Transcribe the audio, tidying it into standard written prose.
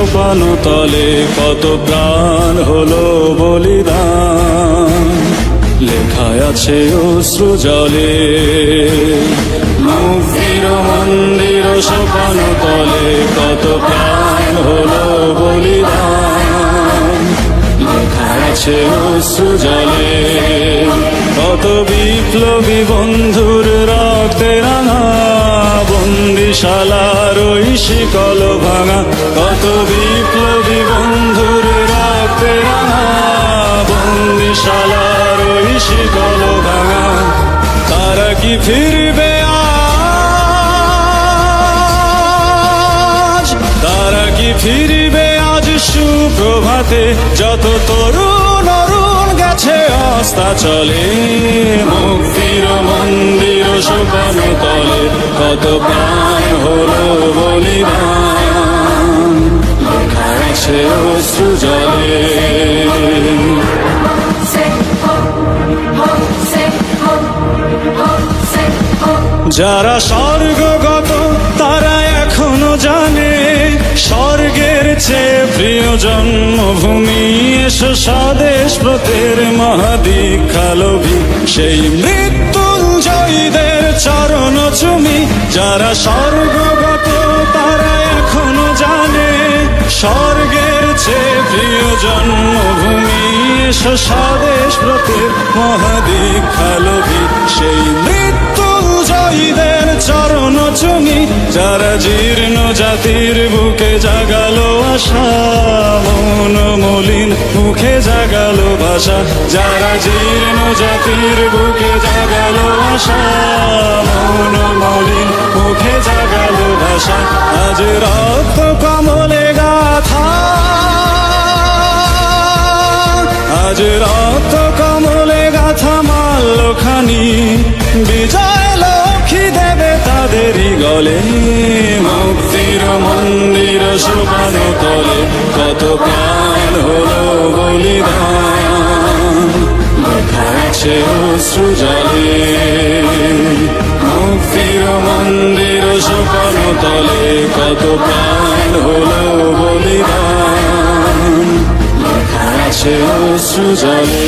সোপান তলে কত প্রাণ হলো বলিদান, লেখায় আছে অশ্রু জলে। মুক্তির মন্দির সোপান তলে কত প্রাণ হলো বলিদান, লেখায় আছে অশ্রু জলে। কত বিপ্লবী বন্ধুর রক্তে রাঙা বন্দিশালার ওই শিকল ভাঙা, কত বিপ্লবী বন্ধুর রক্তে রাঙা বন্দিশালার ওই শিকল ভাঙা। তারা কি ফিরবে আজ, তারা কি ফিরবে আজ সুপ্রভাতে, যত তরুণ অরুণ গেছে অস্তাচলে। মুক্তির মন্দির সোপান তলে কত প্রাণ হলো বলিদান, লেখা আছে অশ্রু জলে। যারা স্বর্গগত তারা এখনো জানে, স্বর্গের চেয়ে প্রিয় জন্মভূমি। এসো স্বদেশ ব্রতের মহাদীক্ষালোভী, সেই মৃত্যুঞ্জয়ীদের চরণ চুমি। যারা স্বর্গগত তারা এখনো জানে, স্বর্গের চেয়ে প্রিয় জন্মভূমি। এসো স্বদেশ ব্রতের মহাদীক্ষালোভী, সেই মৃত্যুঞ্জয়ীদের চরণ চুমি। যারা জীর্ণ জাতির বুকে জাগালো আশা, মন মলিন মুখে জাগালো ভাষা। যারা জীর্ণ জাতির বুকে জাগালো আশা, মন মলিন মুখে জাগালো ভাষা। আজ রক্ত কমলে গাথা, আজ রক্ত কমলে গাথা মাল্যখানি, বিজয় লক্ষ্মী দেবে তাদেরই গলে। মুক্তির মন্দির সোপান তলে কত প্রাণ হলো বলিদান, লেখা আছে অশ্রু জলে। মুক্তির মন্দির সোপান তলে কত প্রাণ হলো বলিদান, লেখা আছে অশ্রু জলে।